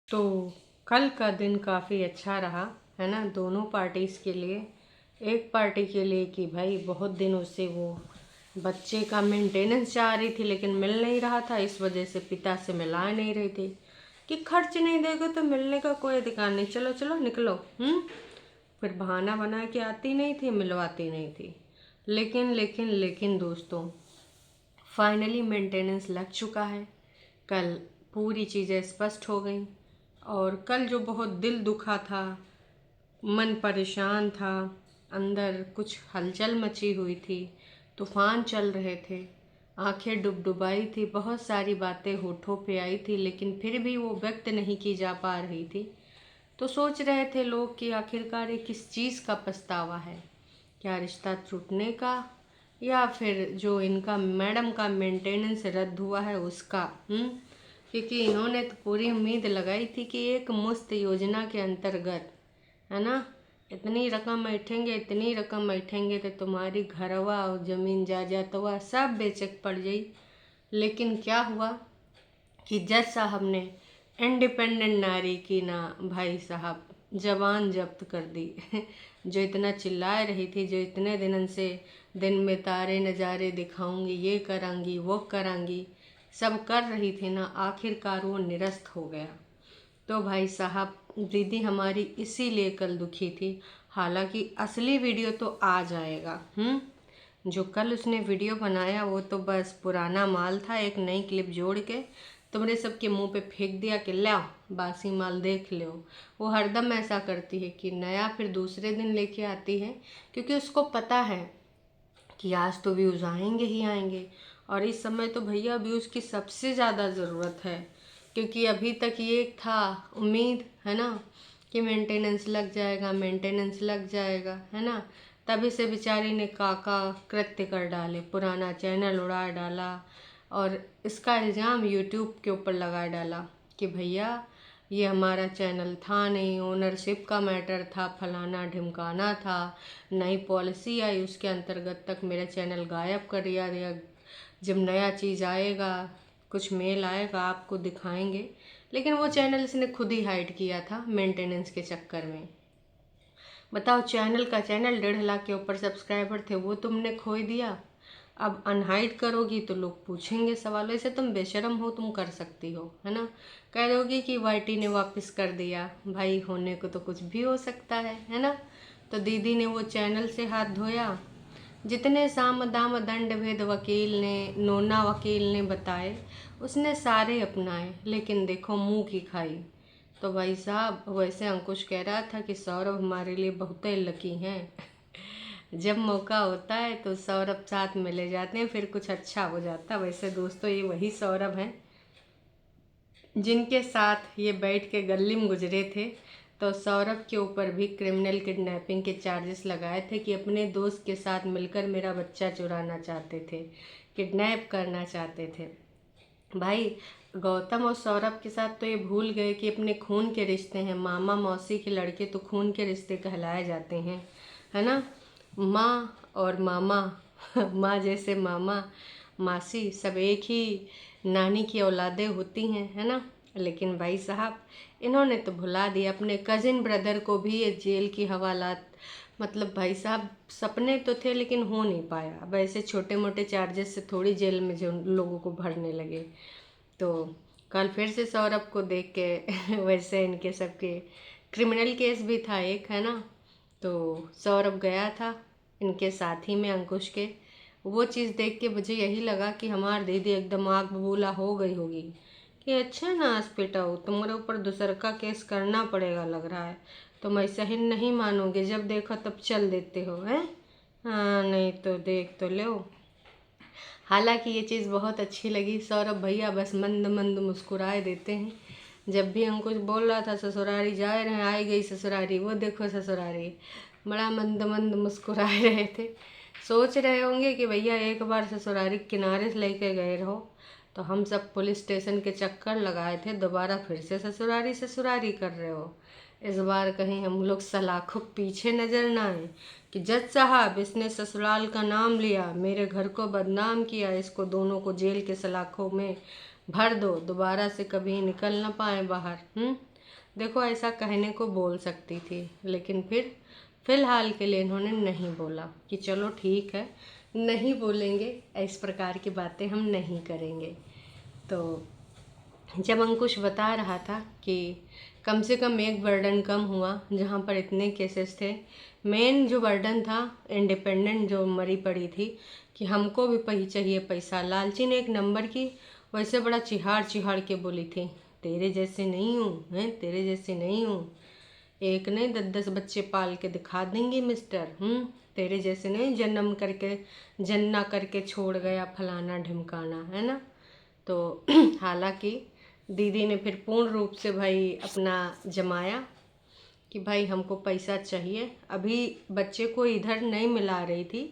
तो कल का दिन काफ़ी अच्छा रहा है ना, दोनों पार्टीज़ के लिए। एक पार्टी के लिए कि भाई बहुत दिनों से वो बच्चे का मेंटेनेंस चाह रही थी लेकिन मिल नहीं रहा था, इस वजह से पिता से मिला नहीं रही थी कि खर्च नहीं देगा तो मिलने का कोई अधिकार नहीं, चलो चलो निकलो। फिर बहाना बना के आती नहीं थी, मिलवाती नहीं थी। लेकिन लेकिन लेकिन दोस्तों, फाइनली मेंटेनेंस लग चुका है। कल पूरी चीज़ें स्पष्ट हो गई। और कल जो बहुत दिल दुखा था, मन परेशान था, अंदर कुछ हलचल मची हुई थी, तूफान चल रहे थे, आंखें डुबडुबाई थी, बहुत सारी बातें होठों पे आई थी लेकिन फिर भी वो व्यक्त नहीं की जा पा रही थी। तो सोच रहे थे लोग कि आखिरकार ये किस चीज़ का पछतावा है, क्या रिश्ता टूटने का या फिर जो इनका मैडम का मेंटेनेंस रद्द हुआ है उसका। क्योंकि इन्होंने तो पूरी उम्मीद लगाई थी कि एक मुफ्त योजना के अंतर्गत है ना, इतनी रकम ऐठेंगे, इतनी रकम ऐठेंगे तो तुम्हारी घरवा और जमीन जायदादवा सब बेचक पड़ जाई। लेकिन क्या हुआ कि जज साहब ने इंडिपेंडेंट नारी की ना भाई साहब जबान जब्त कर दी। जो इतना चिल्लाए रही थी, जो इतने दिनों से दिन में तारे नज़ारे दिखाऊंगी, ये करांगी वो करांगी, सब कर रही थी ना, आखिरकार वो निरस्त हो गया। तो भाई साहब दीदी हमारी इसीलिए कल दुखी थी। हालांकि असली वीडियो तो आ जाएगा। जो कल उसने वीडियो बनाया वो तो बस पुराना माल था, एक नई क्लिप जोड़ के तुमने सबके मुंह पे फेंक दिया कि लाओ बासी माल देख लो। वो हरदम ऐसा करती है कि नया फिर दूसरे दिन लेके आती है, क्योंकि उसको पता है कि आज तो व्यूज़ आएंगे ही आएंगे। और इस समय तो भैया व्यूज़ की सबसे ज़्यादा ज़रूरत है, क्योंकि अभी तक ये था उम्मीद है ना कि मेंटेनेंस लग जाएगा, मेंटेनेंस लग जाएगा है ना। तभी से बेचारी ने काका कृत्य कर डाले, पुराना चैनल उड़ा डाला और इसका इल्ज़ाम यूट्यूब के ऊपर लगा डाला कि भैया ये हमारा चैनल था नहीं, ओनरशिप का मैटर था, फलाना ढिमकाना था, नई पॉलिसी आई उसके अंतर्गत तक मेरा चैनल गायब कर दिया। जब नया चीज़ आएगा, कुछ मेल आएगा आपको दिखाएंगे। लेकिन वो चैनल इसने खुद ही हाइड किया था मेंटेनेंस के चक्कर में। बताओ, चैनल का चैनल 1.5 लाख के ऊपर सब्सक्राइबर थे, वो तुमने खो दिया। अब अनहाइड करोगी तो लोग पूछेंगे सवाल, ऐसे तुम बेशरम हो, तुम कर सकती हो है ना। कह दोगी कि वाईटी ने वापस कर दिया, भाई होने को तो कुछ भी हो सकता है ना। तो दीदी ने वो चैनल से हाथ धोया। जितने साम दाम दंड भेद वकील ने, नोना वकील ने बताए उसने सारे अपनाए, लेकिन देखो मुंह की खाई। तो भाई साहब वैसे अंकुश कह रहा था कि सौरभ हमारे लिए बहुत लकी हैं। जब मौका होता है तो सौरभ साथ में ले जाते हैं, फिर कुछ अच्छा हो जाता। वैसे दोस्तों ये वही सौरभ हैं जिनके साथ ये बैठ के गली में गुजरे थे। तो सौरभ के ऊपर भी क्रिमिनल किडनैपिंग के चार्जेस लगाए थे कि अपने दोस्त के साथ मिलकर मेरा बच्चा चुराना चाहते थे, किडनैप करना चाहते थे। भाई गौतम और सौरभ के साथ तो ये भूल गए कि अपने खून के रिश्ते हैं, मामा मौसी के लड़के तो खून के रिश्ते कहलाए जाते हैं है ना। माँ और मामा माँ जैसे मामा मासी सब एक ही नानी की औलादें होती हैं है ना। लेकिन भाई साहब इन्होंने तो भुला दिया, अपने कजिन ब्रदर को भी ये जेल की हवालात, मतलब भाई साहब सपने तो थे लेकिन हो नहीं पाया। वैसे छोटे मोटे चार्जेस से थोड़ी जेल में जो लोगों को भरने लगे। तो कल फिर से सौरभ को देख के वैसे इनके सबके क्रिमिनल केस भी था एक है ना। तो सौरभ गया था इनके साथी में अंकुश के। वो चीज़ देख के मुझे यही लगा कि हमारी दीदी एकदम आग बबूला हो गई होगी कि अच्छा ना बेटा हो, तुम्हारे ऊपर दूसर का केस करना पड़ेगा लग रहा है, तुम ऐसा ही नहीं मानोगे, जब देखो तब चल देते हो हैं। हाँ नहीं तो देख तो लो। हालांकि ये चीज़ बहुत अच्छी लगी, सौरभ भैया बस मंद मंद मुस्कुराए देते हैं। जब भी अंकुश बोल रहा था ससुरारी जा रहे हैं, आई गई ससुरारी, वो देखो ससुरारी, बड़ा मंद मंद मुस्कुराए रहे थे। सोच रहे होंगे कि भैया एक बार ससुरारी किनारे से लेके गए रहो। तो हम सब पुलिस स्टेशन के चक्कर लगाए थे, दोबारा फिर से ससुरारी ससुरारी कर रहे हो। इस बार कहीं हम लोग सलाखों पीछे नजर ना आए कि जज साहब इसने ससुराल का नाम लिया, मेरे घर को बदनाम किया, इसको दोनों को जेल के सलाखों में भर दो, दोबारा से कभी निकल ना पाए बाहर। देखो ऐसा कहने को बोल सकती थी, लेकिन फिर फ़िलहाल के लिए इन्होंने नहीं बोला कि चलो ठीक है, नहीं बोलेंगे, इस प्रकार की बातें हम नहीं करेंगे। तो जब अंकुश बता रहा था कि कम से कम एक बर्डन कम हुआ जहाँ पर इतने केसेस थे, मेन जो बर्डन था इंडिपेंडेंट जो मरी पड़ी थी कि हमको भी चाहिए पैसा, लालची ने एक नंबर की वैसे बड़ा चिहाड़ चिहाड़ के बोली थी, तेरे जैसे नहीं हूँ, हैं तेरे जैसे नहीं हूँ, एक नहीं 10-10 बच्चे पाल के दिखा देंगे मिस्टर, तेरे जैसे नहीं जन्म करके जन्ना करके छोड़ गया फलाना ढिमकाना, है ना। तो हालांकि दीदी ने फिर पूर्ण रूप से भाई अपना जमाया कि भाई हमको पैसा चाहिए। अभी बच्चे को इधर नहीं मिला रही थी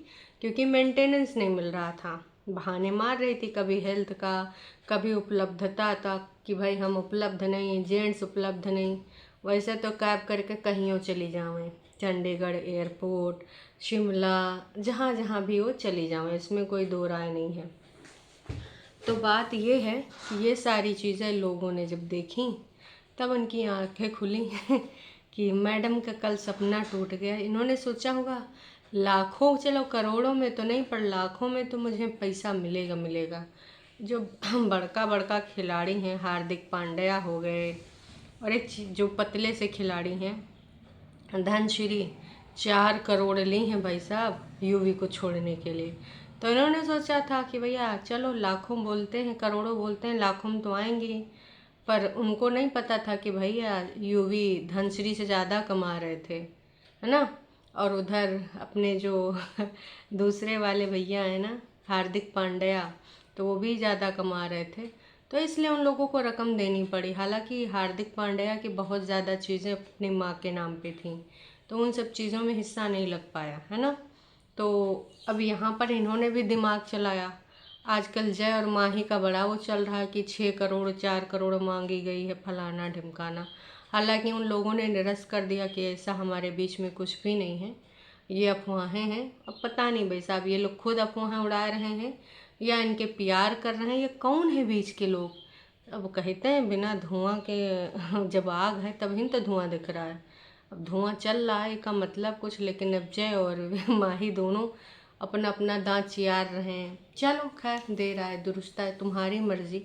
क्योंकि मेंटेनेंस नहीं मिल रहा था, बहाने मार रही थी, कभी हेल्थ का, कभी उपलब्धता था कि भाई हम उपलब्ध नहीं, जेंट्स उपलब्ध नहीं। वैसे तो कैब करके कहीं चली जावें, चंडीगढ़ एयरपोर्ट, शिमला, जहाँ जहाँ भी वो चली जावें, इसमें कोई दो राय नहीं है। तो बात ये है कि ये सारी चीज़ें लोगों ने जब देखी तब उनकी आंखें खुली कि मैडम का कल सपना टूट गया। इन्होंने सोचा होगा लाखों, चलो करोड़ों में तो नहीं पर लाखों में तो मुझे पैसा मिलेगा मिलेगा। जो बड़का बड़का खिलाड़ी हैं, हार्दिक पांड्या हो गए, और एक जो पतले से खिलाड़ी हैं धनश्री, 4 करोड़ ली हैं भाई साहब यूवी को छोड़ने के लिए। तो इन्होंने सोचा था कि भैया चलो लाखों बोलते हैं, करोड़ों बोलते हैं, लाखों में तो आएंगे, पर उनको नहीं पता था कि भैया यूवी धनश्री से ज़्यादा कमा रहे थे, है ना। और उधर अपने जो दूसरे वाले भैया हैं ना हार्दिक पांड्या, तो वो भी ज़्यादा कमा रहे थे, तो इसलिए उन लोगों को रकम देनी पड़ी। हालांकि हार्दिक पांड्या की बहुत ज़्यादा चीज़ें अपनी माँ के नाम पे थीं, तो उन सब चीज़ों में हिस्सा नहीं लग पाया, है ना। तो अब यहाँ पर इन्होंने भी दिमाग चलाया। आजकल जय और माही का बड़ा वो चल रहा है कि 6 करोड़ 4 करोड़ मांगी गई है फलाना ढिमकाना। हालांकि उन लोगों ने निरस्त कर दिया कि ऐसा हमारे बीच में कुछ भी नहीं है, ये अफवाहें हैं। अब पता नहीं भाई साहब ये लोग खुद अफवाहें उड़ा रहे हैं या इनके प्यार कर रहे हैं, ये कौन है बीच के लोग। अब कहते हैं बिना धुआं के जब आग है तभी तो धुआं दिख रहा है। अब धुआं चल रहा है का मतलब कुछ, लेकिन अब जय और माही दोनों अपना अपना दांत चियार रहे हैं। चलो खैर, दे रहा है दुरुस्त है, तुम्हारी मर्जी,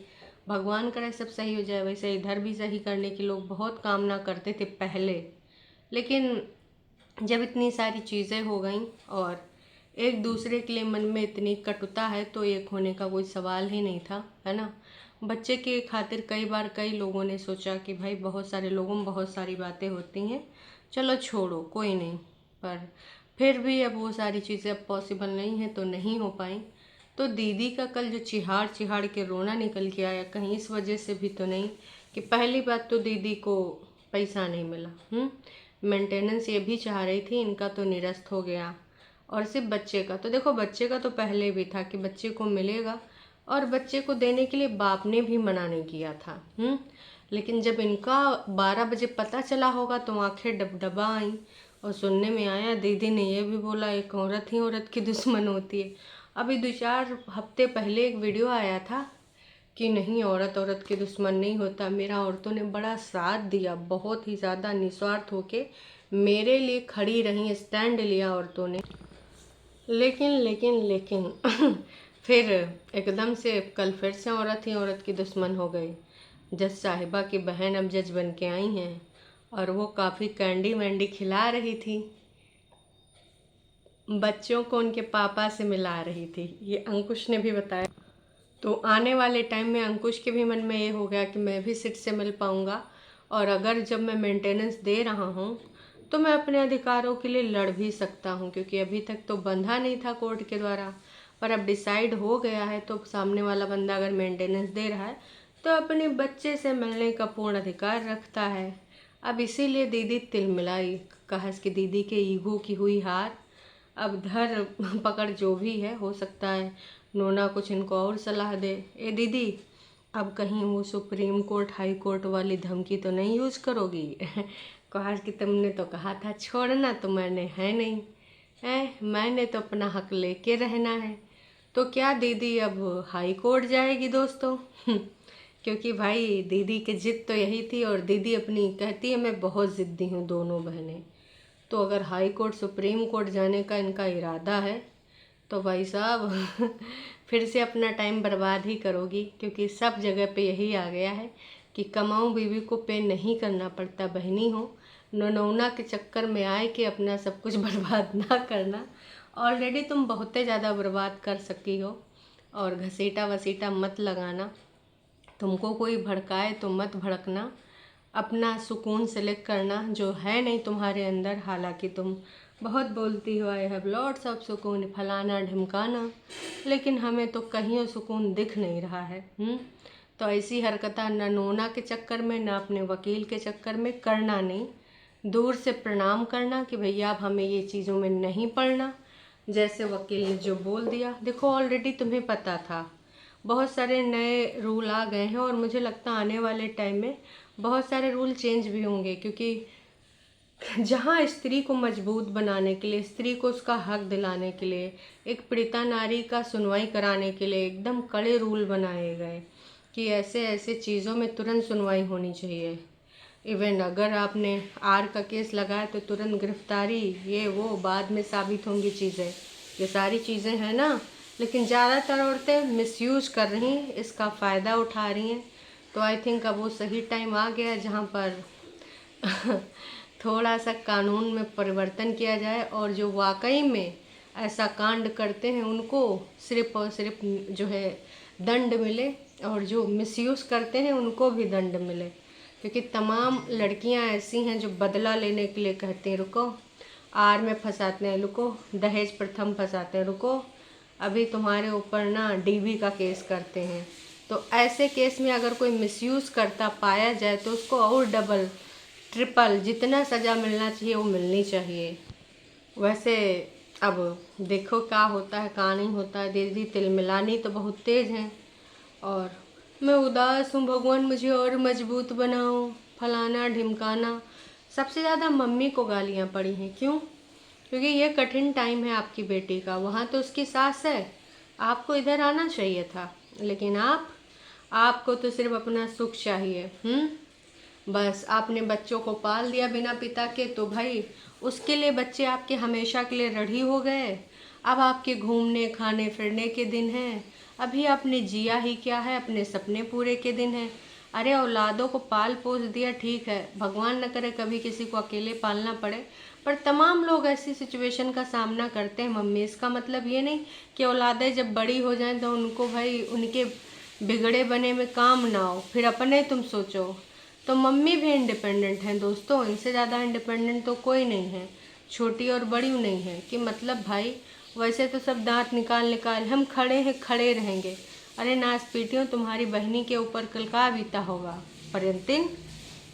भगवान करे सब सही हो जाए। वैसे इधर भी सही करने की लोग बहुत कामना करते थे पहले, लेकिन जब इतनी सारी चीज़ें हो गई और एक दूसरे के लिए मन में इतनी कटुता है तो एक होने का कोई सवाल ही नहीं था, है ना। बच्चे के खातिर कई बार कई लोगों ने सोचा कि भाई बहुत सारे लोगों में बहुत सारी बातें होती हैं, चलो छोड़ो कोई नहीं, पर फिर भी अब वो सारी चीज़ें अब पॉसिबल नहीं है तो नहीं हो पाई। तो दीदी का कल जो चिहाड़ चिहाड़ के रोना निकल के आया, कहीं इस वजह से भी तो नहीं कि पहली बात तो दीदी को पैसा नहीं मिला, मेंटेनेंस ये भी चाह रही थी, इनका तो निरस्त हो गया। और सिर्फ बच्चे का तो देखो, बच्चे का तो पहले भी था कि बच्चे को मिलेगा, और बच्चे को देने के लिए बाप ने भी मना नहीं किया था। लेकिन जब इनका 12 बजे पता चला होगा तो आंखें डबडबा आई, और सुनने में आया दीदी ने ये भी बोला एक औरत ही औरत की दुश्मन होती है। अभी 2-4 हफ्ते पहले एक वीडियो आया था कि नहीं औरत औरत के दुश्मन नहीं होता। मेरा औरतों ने बड़ा साथ दिया, बहुत ही ज़्यादा निस्वार्थ होके मेरे लिए खड़ी रही, स्टैंड लिया औरतों ने। लेकिन लेकिन लेकिन फिर एकदम से कल फिर से औरत ही औरत की दुश्मन हो गई। जज साहिबा की बहन अब जज बन के आई हैं और वो काफ़ी कैंडी वैंडी खिला रही थी, बच्चों को उनके पापा से मिला रही थी, ये अंकुश ने भी बताया। तो आने वाले टाइम में अंकुश के भी मन में ये हो गया कि मैं भी सिट से मिल पाऊँगा, और अगर जब मैं मेंटेनेंस दे रहा हूँ तो मैं अपने अधिकारों के लिए लड़ भी सकता हूँ, क्योंकि अभी तक तो बंधा नहीं था कोर्ट के द्वारा, पर अब डिसाइड हो गया है। तो सामने वाला बंदा अगर मेंटेनेंस दे रहा है तो अपने बच्चे से मिलने का पूर्ण अधिकार रखता है। अब इसीलिए दीदी तिलमिलाई, कहा कि दीदी के ईगो की हुई हार। अब धर पकड़ जो भी है, हो सकता है नोना कुछ इनको और सलाह दे, ए दीदी अब कहीं वो सुप्रीम कोर्ट हाई कोर्ट वाली धमकी तो नहीं यूज करोगी। कहा कि तुमने तो कहा था छोड़ना, तो मैंने है नहीं है, मैंने तो अपना हक लेके रहना है। तो क्या दीदी अब हाई कोर्ट जाएगी दोस्तों? क्योंकि भाई दीदी की जिद तो यही थी, और दीदी अपनी कहती है मैं बहुत ज़िद्दी हूँ दोनों बहनें। तो अगर हाई कोर्ट सुप्रीम कोर्ट जाने का इनका इरादा है तो भाई साहब फिर से अपना टाइम बर्बाद ही करोगी, क्योंकि सब जगह पे यही आ गया है कि कमाऊँ बीवी को पे नहीं करना पड़ता। बहनी हो, ननौना के चक्कर में आए कि अपना सब कुछ बर्बाद ना करना। ऑलरेडी तुम बहुत ज़्यादा बर्बाद कर सकी हो, और घसीटा वसीटा मत लगाना। तुमको कोई भड़काए तो मत भड़कना, अपना सुकून सेलेक्ट करना जो है नहीं तुम्हारे अंदर। हालांकि तुम बहुत बोलती हो आई हैव लॉट्स ऑफ सुकून, फलाना ढिमकाना, लेकिन हमें तो कहीं सुकून दिख नहीं रहा है। तो ऐसी हरकता न नोना के चक्कर में, न अपने वकील के चक्कर में करना नहीं। दूर से प्रणाम करना कि भैया अब हमें ये चीज़ों में नहीं पड़ना, जैसे वकील ने जो बोल दिया। देखो ऑलरेडी तुम्हें पता था, बहुत सारे नए रूल आ गए हैं, और मुझे लगता है आने वाले टाइम में बहुत सारे रूल चेंज भी होंगे, क्योंकि जहाँ स्त्री को मजबूत बनाने के लिए, स्त्री को उसका हक दिलाने के लिए, एक पीड़िता नारी का सुनवाई कराने के लिए एकदम कड़े रूल बनाए गए कि ऐसे ऐसे चीज़ों में तुरंत सुनवाई होनी चाहिए। इवन अगर आपने आर का केस लगाया तो तुरंत गिरफ्तारी, ये वो बाद में साबित होंगी चीज़ें, ये सारी चीज़ें हैं ना। लेकिन ज़्यादातर औरतें मिसयूज कर रही हैं, इसका फ़ायदा उठा रही हैं। तो आई थिंक अब वो सही टाइम आ गया जहाँ पर थोड़ा सा कानून में परिवर्तन किया जाए, और जो वाकई में ऐसा कांड करते हैं उनको सिर्फ और सिर्फ जो है दंड मिले, और जो मिसयूज़ करते हैं उनको भी दंड मिले। क्योंकि तमाम लड़कियां ऐसी हैं जो बदला लेने के लिए कहती हैं रुको, आर में फंसाते हैं रुको, दहेज प्रथम फंसाते हैं रुको, अभी तुम्हारे ऊपर ना डीवी का केस करते हैं। तो ऐसे केस में अगर कोई मिसयूज़ करता पाया जाए तो उसको और डबल ट्रिपल जितना सज़ा मिलना चाहिए वो मिलनी चाहिए। वैसे अब देखो क्या होता है क्या नहीं होता है। दीदी तिलमिलानी तो बहुत तेज़ हैं, और मैं उदास हूँ भगवान मुझे और मजबूत बनाओ, फलाना ढिमकाना। सबसे ज़्यादा मम्मी को गालियाँ पड़ी हैं। क्यों? क्योंकि ये कठिन टाइम है आपकी बेटी का, वहाँ तो उसकी सास है, आपको इधर आना चाहिए था, लेकिन आपको तो सिर्फ अपना सुख चाहिए। बस आपने बच्चों को पाल दिया बिना पिता के, तो भाई उसके लिए बच्चे आपके हमेशा के लिए रड़ी हो गए। अब आपके घूमने खाने फिरने के दिन हैं, अभी आपने जिया ही क्या है, अपने सपने पूरे के दिन हैं। अरे औलादों को पाल पोस दिया ठीक है, भगवान न करे कभी किसी को अकेले पालना पड़े, पर तमाम लोग ऐसी सिचुएशन का सामना करते हैं मम्मी। इसका मतलब ये नहीं कि औलादें जब बड़ी हो जाएं तो उनको भाई उनके बिगड़े बने में काम ना हो, फिर अपने तुम सोचो। तो मम्मी भी इंडिपेंडेंट हैं दोस्तों, इनसे ज़्यादा इंडिपेंडेंट तो कोई नहीं है, छोटी और बड़ी नहीं है। कि मतलब भाई वैसे तो सब दांत निकाल निकाल हम खड़े हैं, खड़े रहेंगे। अरे नाच पीटियों, तुम्हारी बहनी के ऊपर कल का बीता होगा। प्रेतिन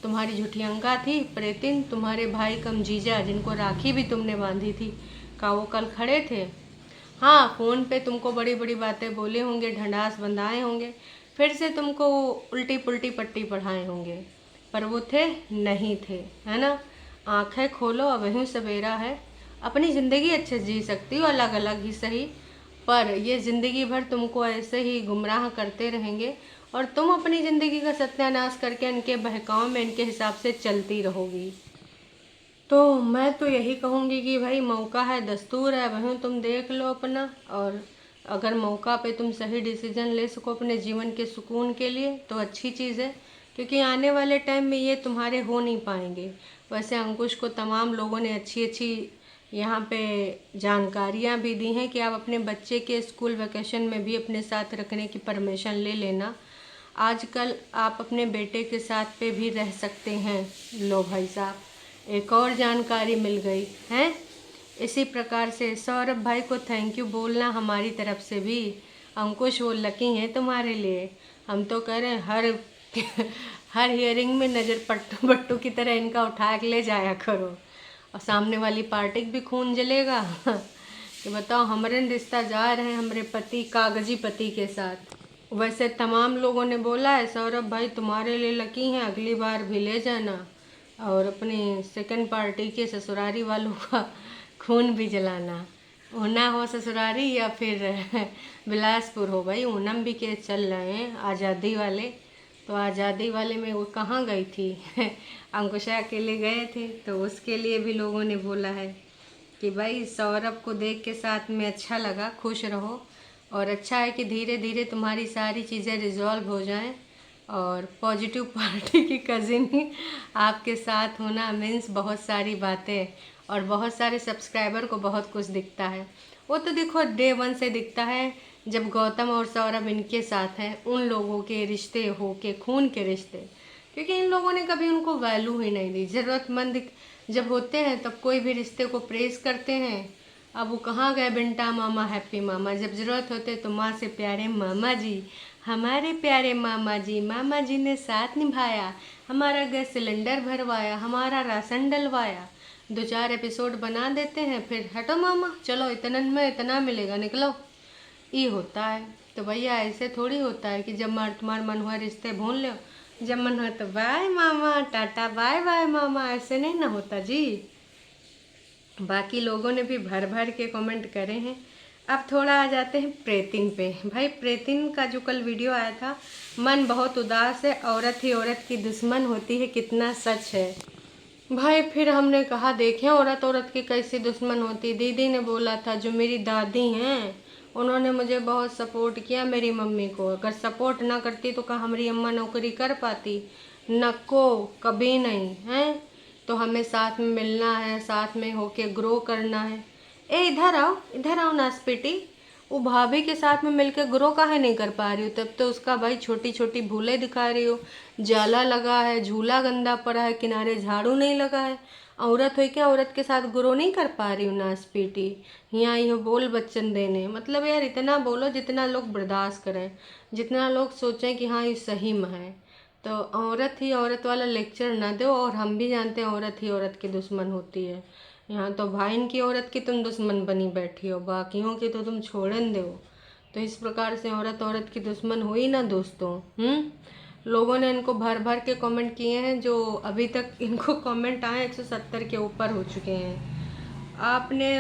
तुम्हारी झुठियंका थी, प्रेतिन तुम्हारे भाई कम जीजा जिनको राखी भी तुमने बांधी थी, का वो कल खड़े थे? हाँ, फ़ोन पे तुमको बड़ी बड़ी बातें बोले होंगे, ढंढास बंधाए होंगे, फिर से तुमको उल्टी पुल्टी पट्टी पढ़ाए होंगे, पर वो थे नहीं थे, है ना। आंखें खोलो, अब ही सवेरा है, अपनी ज़िंदगी अच्छे से जी सकती हो, अलग अलग ही सही, पर ये ज़िंदगी भर तुमको ऐसे ही गुमराह करते रहेंगे, और तुम अपनी ज़िंदगी का सत्यानाश करके इनके बहकाव में इनके हिसाब से चलती रहोगी। तो मैं तो यही कहूँगी कि भाई मौका है, दस्तूर है, वहीं तुम देख लो अपना, और अगर मौका पे तुम सही डिसीजन ले सको अपने जीवन के सुकून के लिए तो अच्छी चीज़ है, क्योंकि आने वाले टाइम में ये तुम्हारे हो नहीं पाएंगे। वैसे अंकुश को तमाम लोगों ने अच्छी अच्छी यहाँ पे जानकारियाँ भी दी हैं कि आप अपने बच्चे के स्कूल वेकेशन में भी अपने साथ रखने की परमिशन ले लेना। आजकल आप अपने बेटे के साथ पे भी रह सकते हैं। लो भाई साहब, एक और जानकारी मिल गई है। इसी प्रकार से सौरभ भाई को थैंक यू बोलना हमारी तरफ से भी। अंकुश वो लकी हैं तुम्हारे लिए। हम तो कह रहे हैं हर हियरिंग में नज़र पट्टू बट्टू की तरह इनका उठा के ले जाया करो, और सामने वाली पार्टी भी खून जलेगा कि बताओ हमारे रिश्ता जा रहे हैं हमारे पति, कागजी पति के साथ। वैसे तमाम लोगों ने बोला है सौरभ भाई तुम्हारे लिए लकी हैं, अगली बार भी ले जाना, और अपनी सेकंड पार्टी के ससुरारी वालों का खून भी जलाना। ऊना हो ससुरारी या फिर बिलासपुर हो, भाई ओनम भी के चल रहे हैं आज़ादी वाले, तो आज़ादी वाले में वो कहाँ गई थी अंकुशा अकेले गए थे, तो उसके लिए भी लोगों ने बोला है कि भाई सौरभ को देख के साथ में अच्छा लगा, खुश रहो। और अच्छा है कि धीरे धीरे तुम्हारी सारी चीज़ें रिजॉल्व हो जाएं और पॉजिटिव पार्टी की कज़िन ही आपके साथ होना मीन्स बहुत सारी बातें और बहुत सारे सब्सक्राइबर को बहुत कुछ दिखता है। वो तो देखो डे वन से दिखता है, जब गौतम और सौरभ इनके साथ हैं, उन लोगों के रिश्ते हो के खून के रिश्ते, क्योंकि इन लोगों ने कभी उनको वैल्यू ही नहीं दी। ज़रूरतमंद जब होते हैं तब कोई भी रिश्ते को प्रेस करते हैं। अब वो कहाँ गए बिंटा मामा, हैप्पी मामा, जब ज़रूरत होते तो माँ से प्यारे मामा जी, हमारे प्यारे मामा जी ने साथ निभाया, हमारा गैस सिलेंडर भरवाया, हमारा राशन डलवाया। 2-4 एपिसोड बना देते हैं, फिर हटो मामा, चलो इतना में इतना मिलेगा, निकलो, ये होता है। तो भैया ऐसे थोड़ी होता है कि जब तुम्हारा मन हुआ रिश्ते भून लो, जब मन हुआ तो बाय मामा, टाटा बाय बाय मामा, ऐसे नहीं ना होता जी। बाकी लोगों ने भी भर भर के कमेंट करे हैं। अब थोड़ा आ जाते हैं प्रेतिन पे। भाई प्रेतिन का जो कल वीडियो आया था, मन बहुत उदास है, औरत ही औरत की दुश्मन होती है, कितना सच है भाई। फिर हमने कहा देखें औरत औरत की कैसी दुश्मन होती। दीदी ने बोला था, जो मेरी दादी हैं उन्होंने मुझे बहुत सपोर्ट किया, मेरी मम्मी को। अगर सपोर्ट ना करती तो क्या हमारी अम्मा नौकरी कर पाती? नको, कभी नहीं है। तो हमें साथ में मिलना है, साथ में होके ग्रो करना है। ए इधर आओ नासपीटी। वो भाभी के साथ में मिलकर ग्रो काहे नहीं कर पा रही हो? तब तो उसका भाई छोटी छोटी भूलें दिखा रही हो। जाला लगा है, झूला गंदा पड़ा है, किनारे झाड़ू नहीं लगा है। औरत हो क्या, औरत के साथ ग्रो नहीं कर पा रही हो नासपीटी? यहाँ यो बोल बच्चन देने, मतलब यार इतना बोलो जितना लोग बर्दाश्त करें, जितना लोग सोचें कि हाँ ये सही में है। तो औरत ही औरत वाला लेक्चर ना दो। और हम भी जानते हैं औरत ही औरत की दुश्मन होती है। यहाँ तो भाइन की औरत की तुम दुश्मन बनी बैठी हो, बाकियों की तो तुम छोड़न दो। तो इस प्रकार से औरत औरत की दुश्मन हुई ना दोस्तों। लोगों ने इनको भर भर के कमेंट किए हैं, जो अभी तक इनको कमेंट आए 170 के ऊपर हो चुके हैं। आपने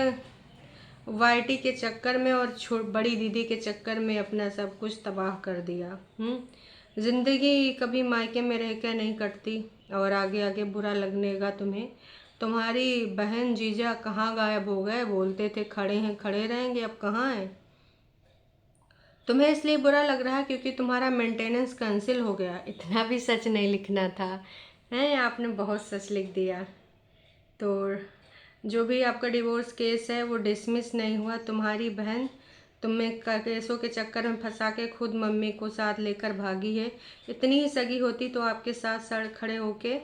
वाईटी के चक्कर में और बड़ी दीदी के चक्कर में अपना सब कुछ तबाह कर दिया। ज़िंदगी कभी मायके में रह कर नहीं कटती, और आगे आगे बुरा लगनेगा तुम्हें। तुम्हारी बहन जीजा कहाँ गायब हो गए? बोलते थे खड़े हैं खड़े रहेंगे, अब कहाँ हैं? तुम्हें इसलिए बुरा लग रहा है क्योंकि तुम्हारा मेंटेनेंस कैंसिल हो गया। इतना भी सच नहीं लिखना था, हैं? आपने बहुत सच लिख दिया। तो जो भी आपका डिवोर्स केस है वो डिसमिस नहीं हुआ। तुम्हारी बहन तुम्हें केसों के चक्कर में फंसा के खुद मम्मी को साथ लेकर भागी है। इतनी ही सगी होती तो आपके साथ सड़क खड़े होके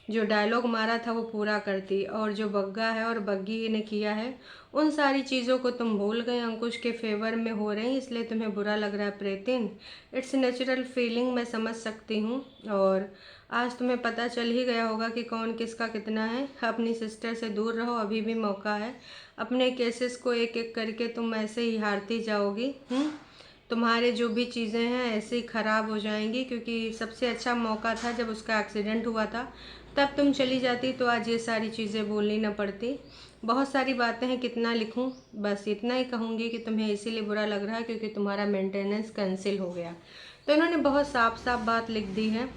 जो डायलॉग मारा था वो पूरा करती। और जो बग्गा है और बग्गी ने किया है, उन सारी चीज़ों को तुम भूल गए, अंकुश के फेवर में हो रही, इसलिए तुम्हें बुरा लग रहा है प्रेतिन। इट्स नेचुरल फीलिंग, मैं समझ सकती हूँ। और आज तुम्हें पता चल ही गया होगा कि कौन किसका कितना है। अपनी सिस्टर से दूर रहो, अभी भी मौका है। अपने केसेस को एक एक करके तुम ऐसे ही हारती जाओगी। तुम्हारे जो भी चीज़ें हैं ऐसे ही ख़राब हो जाएंगी, क्योंकि सबसे अच्छा मौका था जब उसका एक्सीडेंट हुआ था, तब तुम चली जाती तो आज ये सारी चीज़ें बोलनी न पड़ती। बहुत सारी बातें हैं, कितना लिखूं, बस इतना ही कहूँगी कि तुम्हें इसीलिए बुरा लग रहा है क्योंकि तुम्हारा मेंटेनेंस कैंसिल हो गया। तो इन्होंने बहुत साफ साफ बात लिख दी है।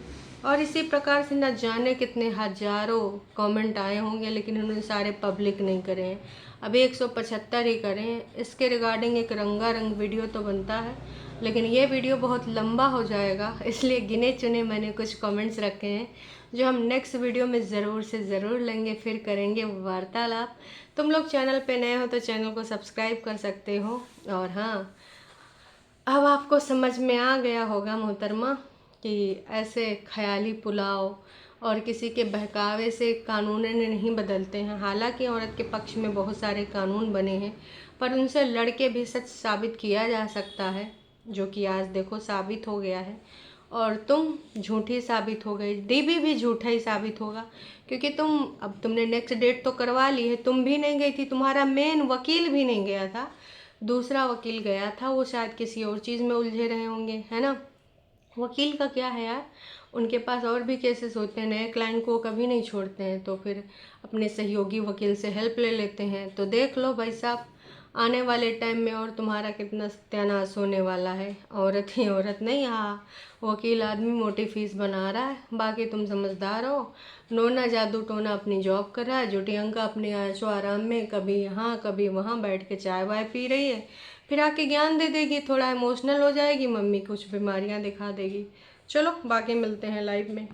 और इसी प्रकार से न जाने कितने हजारों कमेंट आए होंगे, लेकिन उन्होंने सारे पब्लिक नहीं करे हैं। अभी 175 ही करें। इसके रिगार्डिंग एक रंगारंग वीडियो तो बनता है, लेकिन ये वीडियो बहुत लंबा हो जाएगा, इसलिए गिने चुने मैंने कुछ कमेंट्स रखे हैं जो हम नेक्स्ट वीडियो में ज़रूर से ज़रूर लेंगे, फिर करेंगे वार्तालाप। तुम लोग चैनल पे नए हो तो चैनल को सब्सक्राइब कर सकते हो। और हाँ, अब आपको समझ में आ गया होगा मोहतरमा कि ऐसे ख्याली पुलाव और किसी के बहकावे से कानून नहीं बदलते हैं। हालांकि औरत के पक्ष में बहुत सारे कानून बने हैं, पर उनसे लड़के भी सच साबित किया जा सकता है, जो कि आज देखो साबित हो गया है। और तुम झूठी साबित हो गई, डीबी भी झूठा ही साबित होगा, क्योंकि तुमने नेक्स्ट डेट तो करवा ली है। तुम भी नहीं गई थी, तुम्हारा मेन वकील भी नहीं गया था, दूसरा वकील गया था, वो शायद किसी और चीज़ में उलझे रहे होंगे, है ना। वकील का क्या है यार, उनके पास और भी केसेस होते हैं, नए क्लाइंट को कभी नहीं छोड़ते हैं, तो फिर अपने सहयोगी वकील से हेल्प ले लेते हैं। तो देख लो भाई साहब, आने वाले टाइम में और तुम्हारा कितना सत्यानाश होने वाला है। औरत ही औरत नहीं, हाँ वकील आदमी मोटी फीस बना रहा है, बाकी तुम समझदार हो। नोना जादू टोना अपनी जॉब कर रहा है, ज्योतियंका अपने ऐशो आराम में कभी यहाँ कभी वहाँ बैठ के चाय वाय पी रही है, फिर आके ज्ञान दे देगी, थोड़ा इमोशनल हो जाएगी, मम्मी कुछ बीमारियाँ दिखा देगी। चलो बाकी मिलते हैं लाइव में।